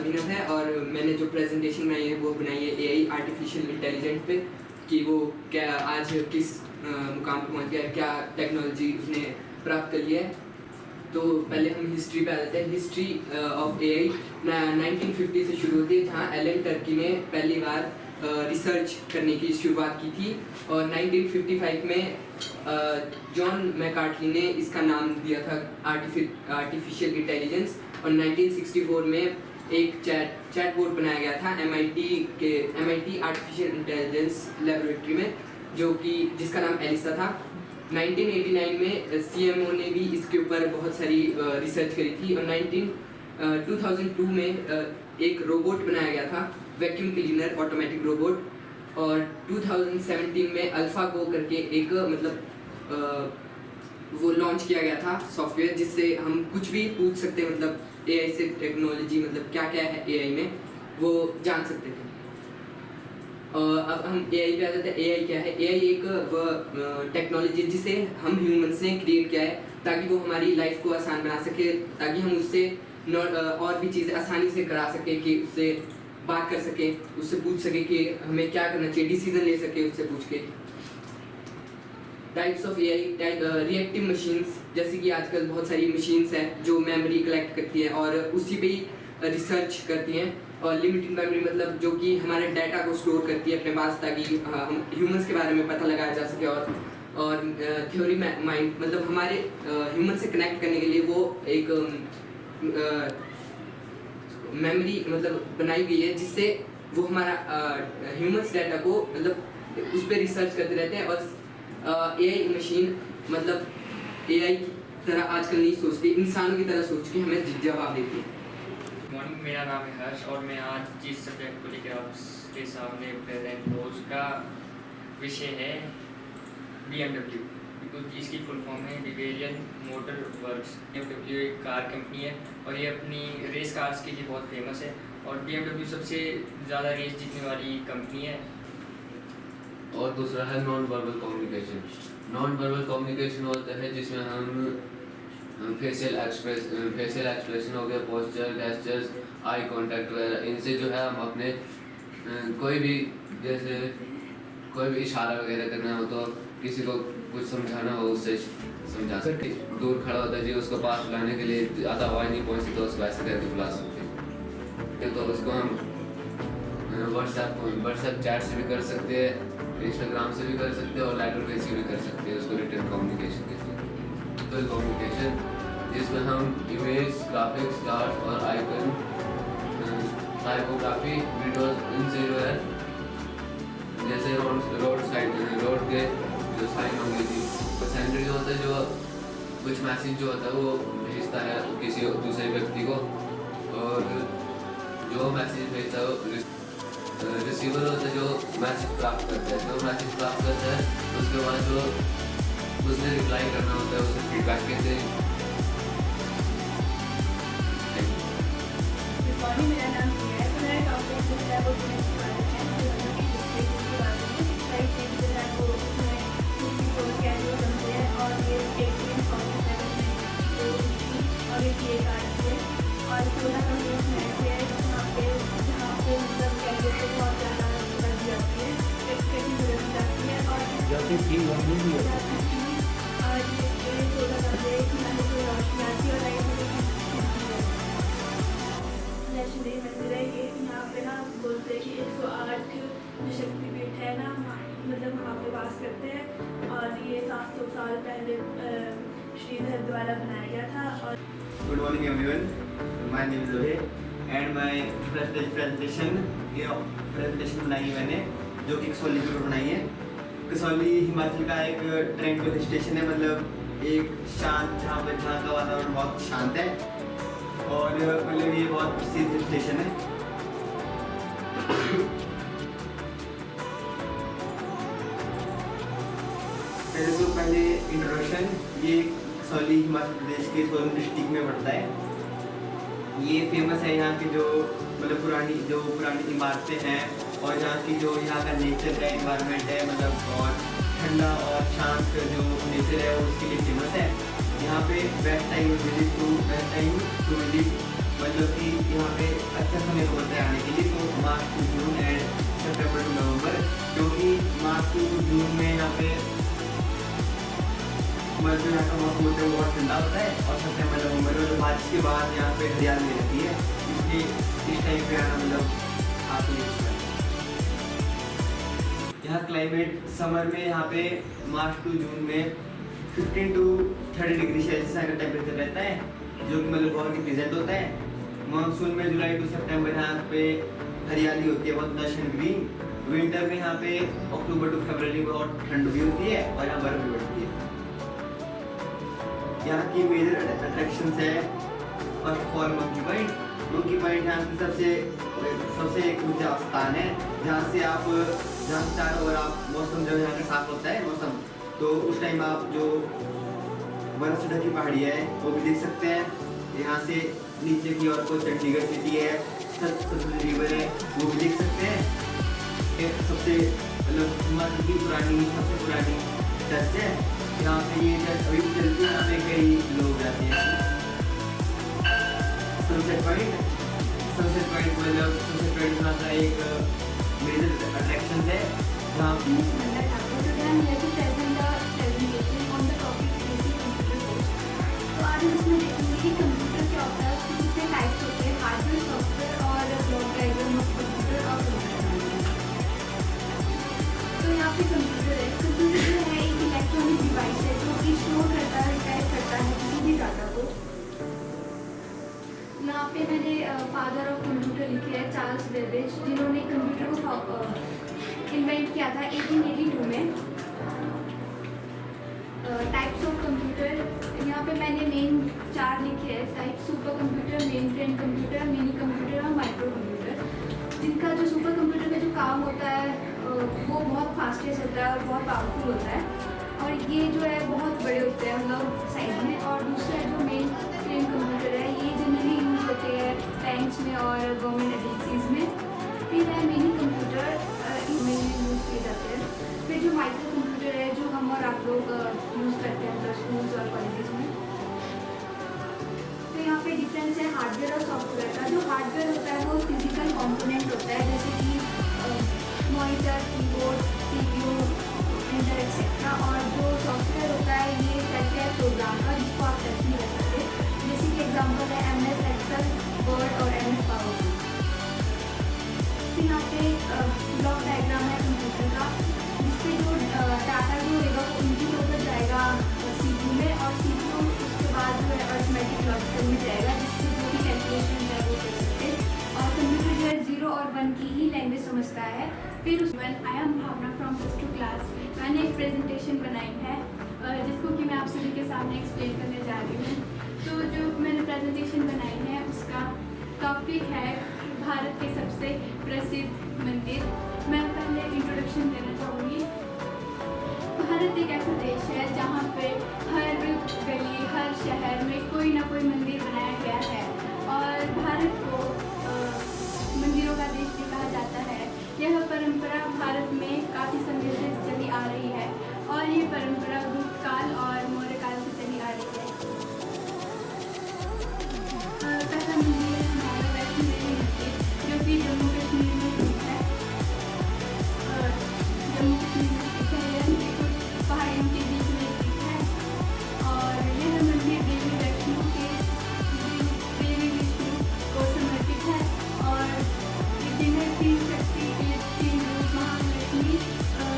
अभिनव है और मैंने जो प्रेजेंटेशन बनाई है वो बनाई है एआई आर्टिफिशियल इंटेलिजेंस पे कि वो क्या आज किस मुकाम पर पहुंच गया है, क्या टेक्नोलॉजी उसने प्राप्त कर लिया है। तो पहले हम हिस्ट्री पे आ जाते हैं। हिस्ट्री ऑफ एआई 1950 से शुरू होती है, जहाँ एलन टर्की ने पहली बार रिसर्च करने की शुरुआत की थी और 1955 में जॉन मैकार्टी ने इसका नाम दिया था आर्टिफिशियल इंटेलिजेंस और 1964 में एक चैटबॉट बनाया गया था MIT आर्टिफिशियल इंटेलिजेंस लेबोरेटरी में, जो कि जिसका नाम एलिसा था। 1989 में CMO ने भी इसके ऊपर बहुत सारी रिसर्च करी थी और 2002 में एक रोबोट बनाया गया था, वैक्यूम क्लीनर ऑटोमेटिक रोबोट। और 2017 में अल्फागो करके एक वो लॉन्च किया गया था सॉफ्टवेयर, जिससे हम कुछ भी पूछ सकते हैं, मतलब एआई से टेक्नोलॉजी मतलब क्या क्या है एआई में वो जान सकते थे। अब हम एआई पे आ जाते हैं। एआई क्या है? एआई एक टेक्नोलॉजी जिसे हम ह्यूमंस ने क्रिएट किया है ताकि वो हमारी लाइफ को आसान बना सके, ताकि हम उससे और भी चीज़ें आसानी से करा सके, कि उससे बात कर सके, उससे पूछ सके कि हमें क्या करना चाहिए, डिसीजन ले सके उससे पूछ के। Types of AI, reactive machines, जैसे कि आजकल बहुत सारी मशीन्स हैं जो मेमोरी कलेक्ट करती हैं और उसी पे ही रिसर्च करती हैं। और लिमिटेड मेमोरी मतलब जो कि हमारे डाटा को स्टोर करती है अपने पास, ताकि हम ह्यूमंस के बारे में पता लगाया जा सके। और थ्योरी माइंड मतलब हमारे ह्यूमन से कनेक्ट करने के लिए वो एक मेमोरी मतलब बनाई गई है, जिससे वो हमारा ह्यूमंस डाटा को मतलब उस पर रिसर्च करते रहते हैं। और एआई मशीन मतलब एआई की तरह आजकल नहीं सोचती, इंसानों की तरह सोच के हमें जवाब देती है। मॉर्निंग, मेरा नाम है हर्ष और मैं आज जिस सब्जेक्ट को लेकर आपके सामने प्रेजेंट हूँ उसका विषय है BMW, क्योंकि इसकी फुल फॉर्म है बिवेरियन मोटर वर्क्स। BMW एक कार कंपनी है और ये अपनी रेस कार्स के लिए बहुत फेमस है और BMW सबसे ज़्यादा रेस जीतने वाली कंपनी है। और दूसरा है non verbal communication. Non verbal communication होता है जिसमें हम फेशियल एक्सप्रेशन हो गया, पोस्चर, जेस्चर्स, आई कांटेक्ट वगैरह, इनसे जो है हम अपने कोई भी जैसे कोई भी इशारा वगैरह करना हो तो किसी को कुछ समझाना हो उससे समझा सकते। दूर खड़ा होता है जी, उसको पास बुलाने के लिए ज़्यादा आवाज़ नहीं पहुँचती तो उसको ऐसे करके बुला सकते हैं। तो उसको हम व्हाट्सएप चैट से भी कर सकते हैं, इंस्टाग्राम से भी कर सकते हैं और लेटर पे से भी कर सकते हैं। उसको रिटन कम्युनिकेशन कहते हैं। विजुअल कम्युनिकेशन जिसमें हम इमेज, ग्राफिक्स, चार्ट और आइकन, टाइपोग्राफी, वीडियोस, इनसे जो है जैसे रोड के जो साइन होंगे जी, सेंडर जो होता है जो कुछ मैसेज जो होता है वो भेजता है किसी दूसरे व्यक्ति को, और जो मैसेज भेजता है वो रिसीवर होता है जो मैसेज प्राप्त करता है। जो मैसेज प्राप्त करता है उसके बाद जो उसने रिप्लाई करना होता है उसे फीडबैक कहते हैं। मेरा नाम है, मेरा टॉपिक जो है वो के बारे में है, के बारे में कई चीज़ जो है वो उसमें किसी को कैजुअल बनते हैं और ये 1847 में और ये कार्ड से और 16 का न्यूज़ में से जहाँ पे मतलब कैजुअल को बहुत ज़्यादा कर दी जाती है, एक्सपेक्टिंग ज़रूरत जाती है और ये 16 का न्यूज़ रोशनी आती है और वैष्णोदेवी मंदिर है ये। यहाँ पे ना बोलते हैं कि 108 जो शक्तिपीठ है ना, मतलब वहाँ पे वास करते हैं और ये 700 साल पहले श्रीधर द्वारा बनाया गया था। और good morning everyone, my name is जोहे एंड माय प्रेजेंटेशन बनाई है मैंने, जो कि कसौली के ऊपर बनाई है। कसौली हिमाचल का एक ट्रैंक्विल स्टेशन है, मतलब एक शांत, जहाँ का वातावरण बहुत शांत है और मतलब ये बहुत प्रसिद्ध स्टेशन है। पहले इंट्रोडक्शन, ये कसौली हिमाचल प्रदेश के सोलन डिस्ट्रिक्ट में पड़ता है। ये फेमस है यहाँ की जो मतलब पुरानी इमारतें हैं और यहाँ की जो यहाँ का नेचर है, इन्वायरमेंट है, मतलब और ठंडा और शांत जो नेचर है वो उसके लिए फेमस है। यहाँ पे बेस्ट टाइम टू विजिट मतलब कि यहाँ पे अच्छा समय होता है आने के लिए, तो March to June and September to November, क्योंकि मार्च टू जून में यहाँ पे मतलब यहाँ का मौसम होता है वो बहुत ठंडा होता है, और सितंबर नवंबर में बारिश के बाद यहाँ पे हरियाली रहती है, इसलिए इस टाइम पे आना मतलब आपको यहाँ क्लाइमेट समर में यहाँ पे मार्च टू जून में 15 to 30 डिग्री सेल्सियस का टेम्परेचर रहता है, जो कि मतलब बहुत ही प्लेजेंट होता है। मानसून में जुलाई टू सितंबर यहाँ पे हरियाली होती है बहुत लश एंड ग्रीन। विंटर में यहाँ पे अक्टूबर टू फरवरी में बहुत ठंड भी होती है और यहाँ बर्फ भी पड़ती है। यहाँ की मेजर अट्रैक्शंस है first of all monkey point. Monkey point यहाँ की सबसे एक ऊंचा स्थान है, जहाँ से चारों ओर आप मौसम जब यहाँ का साफ होता है मौसम, तो उस टाइम आप जो बर्फ से ढकी पहाड़ी है वो भी देख सकते हैं। यहाँ से नीचे की ओर को चंडीगढ़ सिटी है, सतलुज रिवर है, वो भी देख सकते हैं। ये सबसे मतलब हिमाचल की सबसे पुरानी चर्च है। यहाँ पे ये चर्च अभी भी चलती है, यहाँ पे कई लोग जाते हैं। सनसेट पॉइंट मतलब सनसेट पॉइंट थोड़ा सा एक मेजर अट्रैक्शन है जहाँ तो आज हम इसमें देखेंगे कि कंप्यूटर क्या होता है, उसके कितने टाइप्स होते हैं, हार्डवेयर, सॉफ्टवेयर और ब्लॉक डायग्राम ऑफ कंप्यूटर और तो यहाँ पे कंप्यूटर है। कंप्यूटर जो है एक इलेक्ट्रॉनिक डिवाइस है जो कि स्टोर करता है, टाइप करता है किसी भी डाटा को। यहाँ पे मैंने फादर ऑफ कंप्यूटर लिखे है चार्ल्स बेबेज, जिन्होंने कंप्यूटर को इन्वेंट किया था 1882 में। टाइप्स ऑफ कंप्यूटर यहाँ पे मैंने मेन 4 लिखे हैं type: super computer, main frame computer, mini computer और माइक्रो कंप्यूटर। जिनका जो सुपर कंप्यूटर का जो काम होता है वो बहुत फास्टेस्ट होता है और बहुत पावरफुल होता है, और ये जो है बहुत बड़े होते हैं मतलब साइज में। और दूसरा जो मेन फ्रेम कंप्यूटर है ये जनरली यूज़ होते हैं बैंक्स में और गवर्नमेंट एजेंसीज में। फिर है मिनी कंप्यूटर, इनमें यूज़ किए जाते हैं। फिर जो माइक्रो कंप्यूटर है जो हम और आप लोग यूज़ करते हैं मतलब स्कूल्स और कॉलेजेस में। तो यहाँ पे डिफरेंस है हार्डवेयर और सॉफ्टवेयर का। जो हार्डवेयर होता है वो फिजिकल कंपोनेंट होता है, जैसे कि monitor, keyboard, CPU, printer etcetera. और जो सॉफ्टवेयर होता है ये सेट है प्रोग्राम का, जिसको आप टच नहीं कर सकते। जैसे कि एग्जाम्पल है MS एक्सेल, वर्ड और MS पावर। फिर यहाँ पे ब्लॉक डायग्राम है कंप्यूटर का, जिसपे जो डाटा जो होगा वो इनपुट होकर जाएगा CPU में, और CPU उसके बाद जो है अरिथमेटिक लॉजिकल में जाएगा, जिससे जो भी कैलकुलेशन है वो कर सकते हैं। और कंप्यूटर जो है 0 और 1 की ही लैंग्वेज समझता है। फिर उसमें I am Bhavna from +2 class. मैंने एक प्रेजेंटेशन बनाई है जिसको कि मैं आप सभी के सामने एक्सप्लेन करने जा रही हूँ। तो जो मैंने प्रेजेंटेशन बनाई है उसका टॉपिक है भारत के सबसे प्रसिद्ध मंदिर। मैं पहले इंट्रोडक्शन देना चाहूँगी। भारत एक ऐसा देश है जहाँ पे हर गली, हर शहर में कोई ना कोई मंदिर बनाया गया है, और भारत को मंदिरों का देश भी कहा जाता है। यह परंपरा भारत में काफ़ी समय से चली आ रही है, और ये परंपरा गुप्त काल और मौर्य काल से चली आ रही है। पहला मंदिर है हमारा वैष्णो देवी मंदिर, जो कि जम्मू कश्मीर में स्थित है। जम्मू कश्मीर में स्थित है, यह बिल्कुल पहाड़ियों के बीच में स्थित है। और यह मंदिर देवी विष्णु को समर्पित है, और जिन्हें 3 शक्ति के 3 रूप महालक्ष्मी,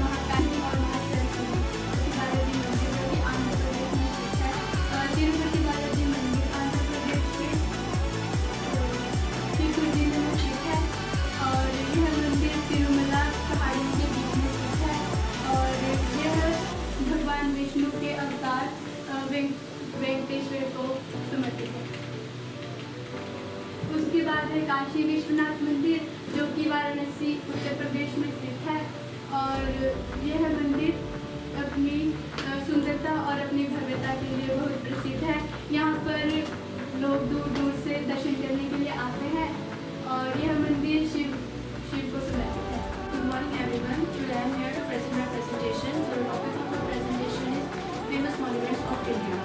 महाकाली और महासरस्वती बालाजी मंदिर जो कि आंध्र प्रदेश में स्थित है। तिरुपति बालाजी मंदिर आंध्र प्रदेश के चित्तूर जिले में स्थित है, और यह मंदिर तिरुमला पहाड़ियों के बीच में स्थित है। और यह भगवान विष्णु के अवतार वेंकटेश्वर को समर्पित है। उसके बाद है काशी विश्वनाथ मंदिर, जो कि वाराणसी उत्तर प्रदेश में स्थित है। और यह मंदिर अपनी सुंदरता और अपनी भव्यता के लिए बहुत प्रसिद्ध है। यहाँ पर लोग दूर दूर से दर्शन करने के लिए आते हैं, और यह मंदिर शिव को समर्पित है। Good morning everyone. Today I am here to present my presentation. So the topic of my presentation is famous monuments of India.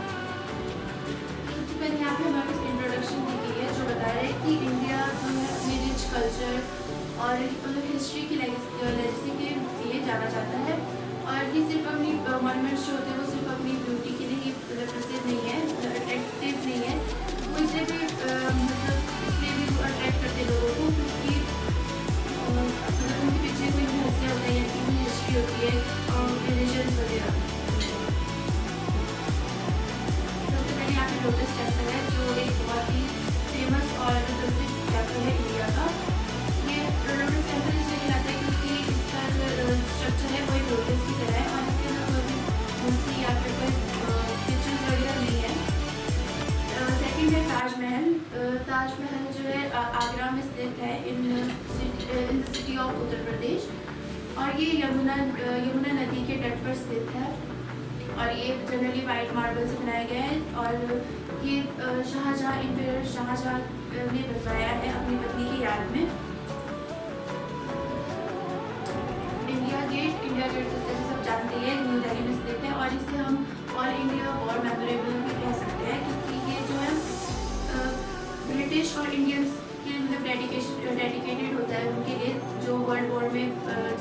सबसे पहले यहाँ पे हमारे इंट्रोडक्शन दी गई है जो बता रहे हैं कल्चर और मतलब हिस्ट्री की लेगेसी के लिए जाना जाता है। और ये सिर्फ अपनी मॉन्यूमेंट्स जो होते हैं वो सिर्फ अपनी ब्यूटी के लिए ही प्रसिद्ध नहीं है, अट्रैक्टिव नहीं है, वो इसे भी मतलब इसलिए भी अट्रैक्ट करते लोगों को क्योंकि मतलब उनके पीछे कोई रहस्य होता है या किसी हिस्ट्री होती है, रिलीजन्स वगैरह। सबसे पहले यहाँ पे लोटस टेम्पल है जो एक बहुत ही फेमस और प्रसिद्ध टेम्पल है इंडिया का। ये लोटस टेम्पल इसलिए कहलाता है क्योंकि इसका जो स्ट्रक्चर है वो एक लोटस की तरह है और इसके अंदर कोई भी मूर्ति या फिर कोई पिक्चर्स वगैरह नहीं है। सेकेंड है ताजमहल। ताजमहल जो है आगरा में स्थित है in the city of Uttar Pradesh और ये यमुना नदी के तट पर स्थित है और ये जनरली वाइट मार्बल से बनाया गया है और ये शाहजहाँ एम्परर शाहजहाँ ने बनवाया है अपनी पत्नी की याद में। इंडिया गेट जैसे सब जानते हैं न्यू दिल्ली में स्थित है और इसे हम ऑल इंडिया वॉर मेमोरेबल भी कह सकते हैं क्योंकि ये जो है ब्रिटिश और इंडियंस के मतलब डेडिकेटेड होता है उनके लिए जो वर्ल्ड वॉर में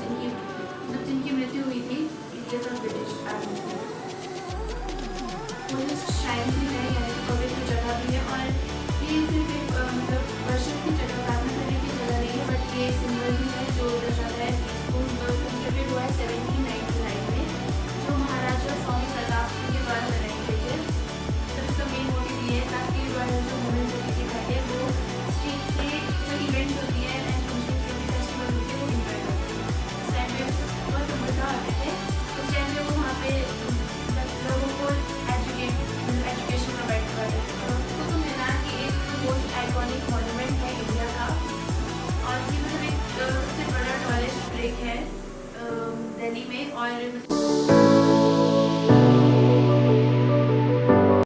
जिनकी मृत्यु हुई थी इंडियंस और ब्रिटिश आर्मी से। पुलिस श्राइन भी है यानी कि पवित्र जगह भी है और ये सिर्फ एक मतलब वर्षिप की जगह प्रार्थना करने की जगह नहीं है बट ये सिंबल भी है जो दर्शाता है कंस्ट्रक्टेड हुआ है 1799 में जो महाराजा स्वामी प्रताप सिंह के द्वारा बनाई गई है। तो इसका मेन मोटिव ये है ताकि रॉयल जो वुमेन्स डे के पहले वो स्ट्रीट पे जो इवेंट्स होती है एंड फेस्टिवल होते हैं वो इंजॉय करते हैं। उस टाइम पे बहुत मज़ा आते थे, उस टाइम पे वो वहाँ पे लोगों को एजुकेशन प्रोवाइड करते थे। कुतुब मीनार की एक मोस्ट आइकॉनिक मॉन्यूमेंट है इंडिया का और ये मतलब एक सबसे बड़ा टूरिस्ट ब्रेक है दिल्ली में और